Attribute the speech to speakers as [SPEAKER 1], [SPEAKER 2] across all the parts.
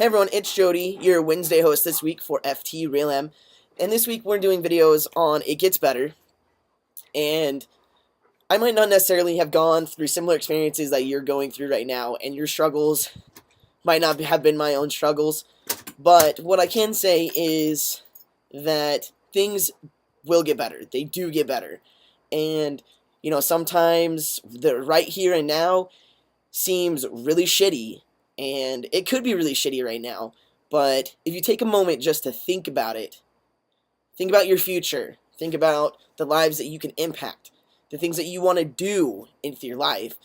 [SPEAKER 1] everyone, it's Jody, your Wednesday host this week for FT and this week we're doing videos on It Gets Better, and I might not necessarily have gone through similar experiences that you're going through right now, and your struggles might not have been my own struggles, but what I can say is that things will get better. They do get better, and, sometimes the right here and now seems really shitty, and it could be really shitty right now, but if you take a moment just to think about it, think about your future, think about the lives that you can impact, the things that you want to do into your life.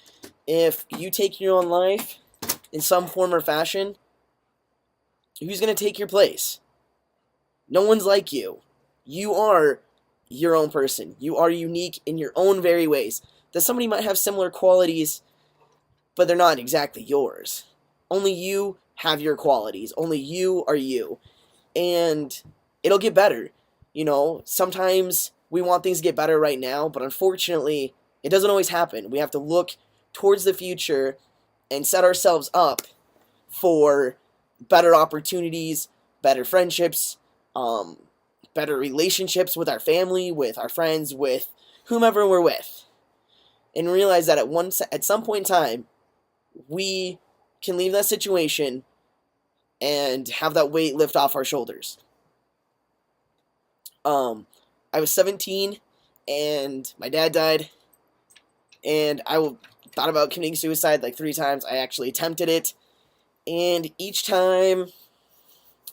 [SPEAKER 1] If you take your own life in some form or fashion, who's going to take your place? No one's like you. You are your own person. You are unique in your own very ways. That somebody might have similar qualities, but they're not exactly yours. Only you have your qualities. Only you are you. And it'll get better. Sometimes we want things to get better right now, but unfortunately, it doesn't always happen. We have to look towards the future and set ourselves up for better opportunities, better friendships, better relationships with our family, with our friends, with whomever we're with. And realize that at some point in time, we can leave that situation and have that weight lift off our shoulders. I was 17 and my dad died, and I thought about committing suicide like 3 times. I actually attempted it, and each time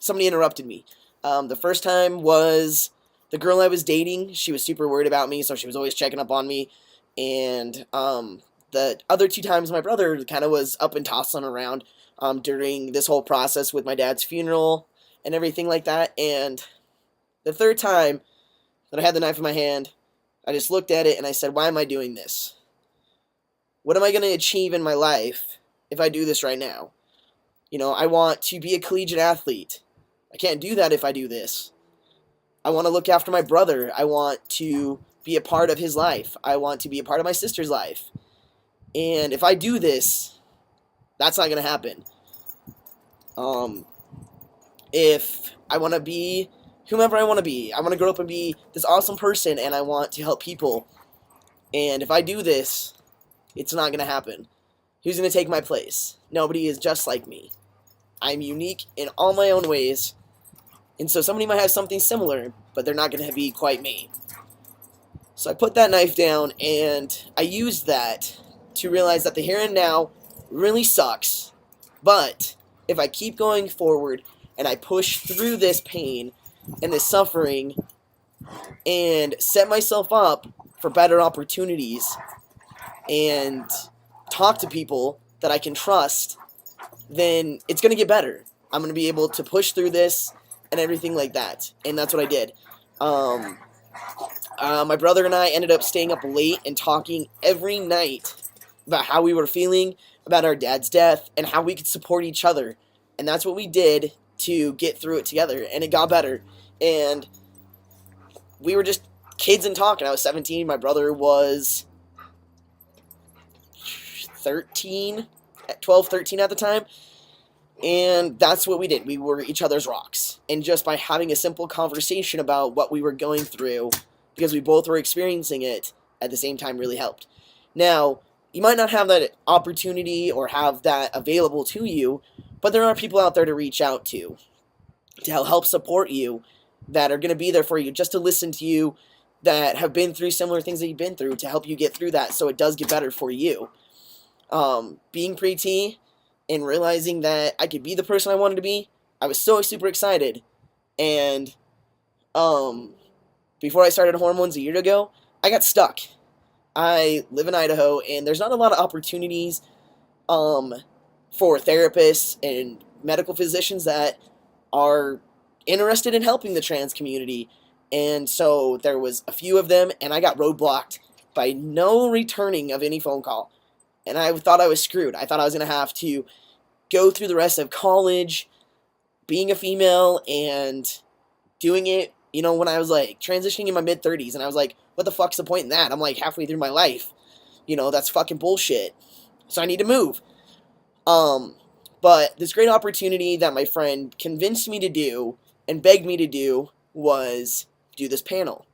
[SPEAKER 1] somebody interrupted me. The first time was the girl I was dating. She was super worried about me, so she was always checking up on me, and the other 2 times my brother kind of was up and tossing around during this whole process with my dad's funeral and everything like that. And the 3rd time that I had the knife in my hand, I just looked at it and I said, why am I doing this? What am I going to achieve in my life if I do this right now? I want to be a collegiate athlete. I can't do that if I do this. I want to look after my brother. I want to be a part of his life. I want to be a part of my sister's life. And if I do this, that's not going to happen. If I want to be whomever I want to grow up and be this awesome person, and I want to help people. And if I do this, it's not going to happen. Who's going to take my place? Nobody is just like me. I'm unique in all my own ways. And so somebody might have something similar, but they're not going to be quite me. So I put that knife down, and I used that to realize that the here and now really sucks. But if I keep going forward and I push through this pain and this suffering and set myself up for better opportunities and talk to people that I can trust, then it's going to get better. I'm going to be able to push through this and everything like that. And that's what I did. My brother and I ended up staying up late and talking every night about how we were feeling about our dad's death and how we could support each other. And that's what we did to get through it together, and it got better. And we were just kids and talking. I was 17, my brother was 13 at the time, and that's what we did. We were each other's rocks, and just by having a simple conversation about what we were going through, because we both were experiencing it at the same time, really helped. Now, you might not have that opportunity or have that available to you, but there are people out there to reach out to help support you, that are going to be there for you, just to listen to you, that have been through similar things that you've been through, to help you get through that so it does get better for you. Being pre-T and realizing that I could be the person I wanted to be, I was so super excited. And before I started hormones a year ago, I got stuck. I live in Idaho, and there's not a lot of opportunities for therapists and medical physicians that are interested in helping the trans community. And so there was a few of them, and I got roadblocked by no returning of any phone call. And I thought I was screwed. I thought I was going to have to go through the rest of college, being a female, and doing it, when I was like transitioning in my mid-30s, and I was like, what the fuck's the point in that? I'm like halfway through my life. That's fucking bullshit. So I need to move. But this great opportunity that my friend convinced me to do and begged me to do was do this panel.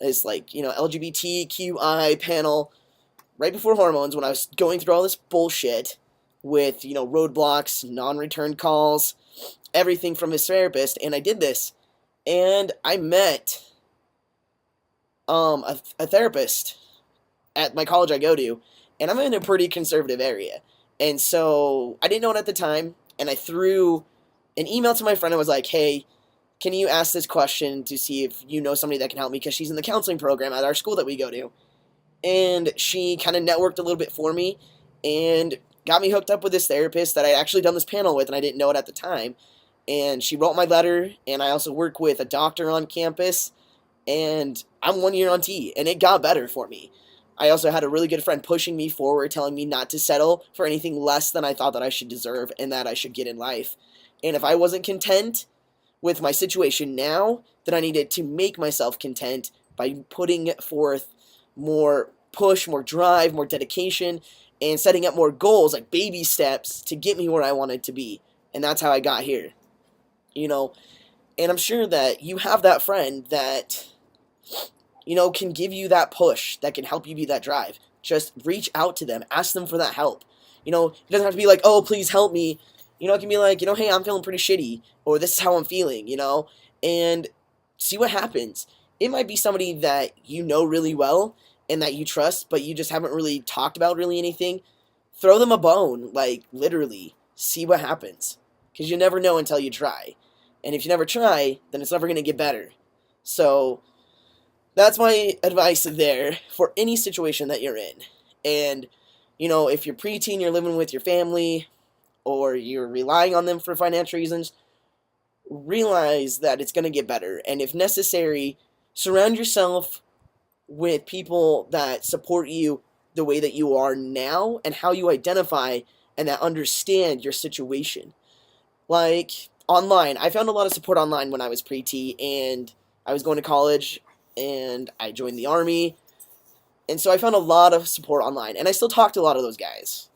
[SPEAKER 1] It's like, LGBTQI panel right before hormones when I was going through all this bullshit with, roadblocks, non-return calls, everything from his therapist. And I did this. And I met a therapist at my college I go to, and I'm in a pretty conservative area. And so I didn't know it at the time, and I threw an email to my friend and was like, hey, can you ask this question to see if you know somebody that can help me, because she's in the counseling program at our school that we go to. And she kind of networked a little bit for me and got me hooked up with this therapist that I had actually done this panel with, and I didn't know it at the time. And she wrote my letter, and I also work with a doctor on campus, and I'm 1 year on T, and it got better for me. I also had a really good friend pushing me forward, telling me not to settle for anything less than I thought that I should deserve and that I should get in life. And if I wasn't content with my situation now, then I needed to make myself content by putting forth more push, more drive, more dedication, and setting up more goals, like baby steps, to get me where I wanted to be. And that's how I got here. And I'm sure that you have that friend that can give you that push, that can help you be that drive. Just reach out to them, ask them for that help. It doesn't have to be like, oh, please help me. It can be like, hey, I'm feeling pretty shitty, or this is how I'm feeling, and see what happens. It might be somebody that you know really well and that you trust, but you just haven't really talked about really anything. Throw them a bone, like literally, see what happens, because you never know until you try. And if you never try, then it's never going to get better. So that's my advice there for any situation that you're in. And, if you're preteen, you're living with your family, or you're relying on them for financial reasons, realize that it's going to get better. And if necessary, surround yourself with people that support you the way that you are now and how you identify and that understand your situation. Like online, I found a lot of support online when I was pre-T, and I was going to college, and I joined the Army, and so I found a lot of support online, and I still talk to a lot of those guys.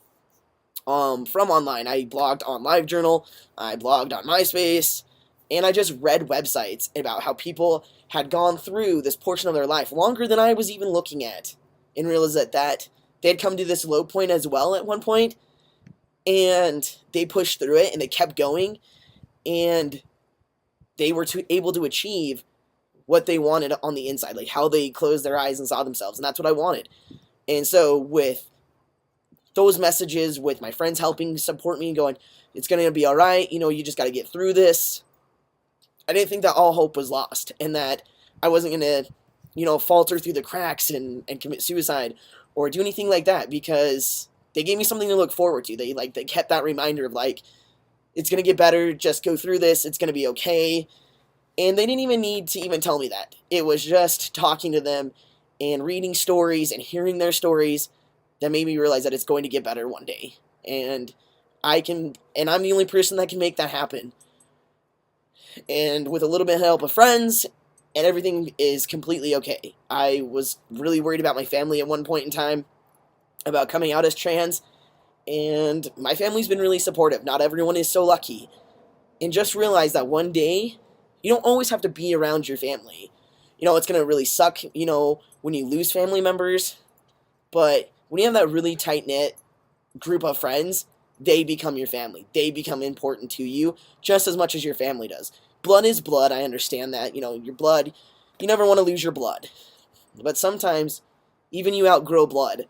[SPEAKER 1] From online, I blogged on LiveJournal, I blogged on MySpace, and I just read websites about how people had gone through this portion of their life longer than I was even looking at, and realized that they had come to this low point as well at one point, and they pushed through it, and they kept going, and they were able to achieve what they wanted on the inside, like how they closed their eyes and saw themselves, and that's what I wanted. And so with those messages, with my friends helping support me, going, it's going to be all right, you just got to get through this, I didn't think that all hope was lost, and that I wasn't going to, falter through the cracks and commit suicide or do anything like that, because they gave me something to look forward to. They kept that reminder of it's going to get better, just go through this, it's going to be okay. And they didn't even need to even tell me that. It was just talking to them and reading stories and hearing their stories that made me realize that it's going to get better one day. And I'm the only person that can make that happen. And with a little bit of help of friends, and everything is completely okay. I was really worried about my family at one point in time, about coming out as trans, and my family's been really supportive. Not everyone is so lucky. And just realize that one day, you don't always have to be around your family. It's going to really suck, when you lose family members, but when you have that really tight-knit group of friends, they become your family. They become important to you just as much as your family does. Blood is blood, I understand that. Your blood, you never want to lose your blood. But sometimes, even you outgrow blood.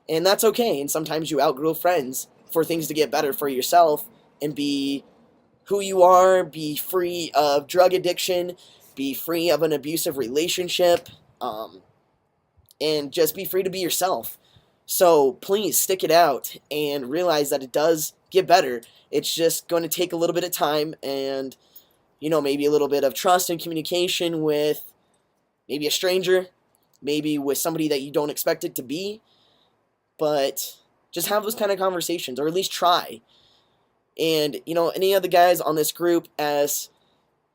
[SPEAKER 1] And that's okay. And sometimes you outgrow friends for things to get better for yourself and be who you are, be free of drug addiction, be free of an abusive relationship, and just be free to be yourself. So please stick it out and realize that it does get better. It's just going to take a little bit of time and, maybe a little bit of trust and communication with maybe a stranger, maybe with somebody that you don't expect it to be, but just have those kind of conversations, or at least try. And, any of the guys on this group, as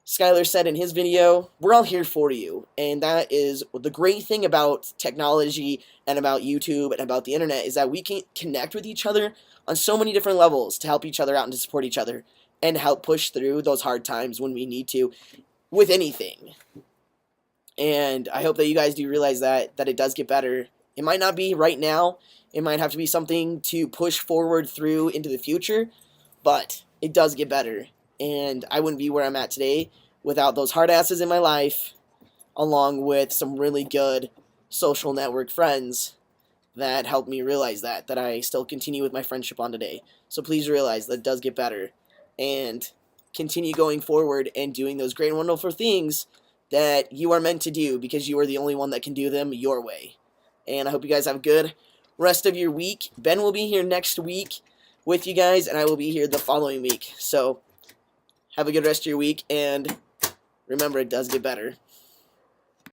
[SPEAKER 1] Skylar said in his video, we're all here for you. And that is the great thing about technology and about YouTube and about the internet, is that we can connect with each other on so many different levels to help each other out and to support each other and help push through those hard times when we need to with anything. And I hope that you guys do realize that it does get better. It might not be right now. It might have to be something to push forward through into the future, but it does get better. And I wouldn't be where I'm at today without those hard asses in my life, along with some really good social network friends that helped me realize that I still continue with my friendship on today. So please realize that it does get better, and continue going forward and doing those great and wonderful things that you are meant to do, because you are the only one that can do them your way. And I hope you guys have a good rest of your week. Ben will be here next week with you guys, and I will be here the following week. So have a good rest of your week, and remember, it does get better.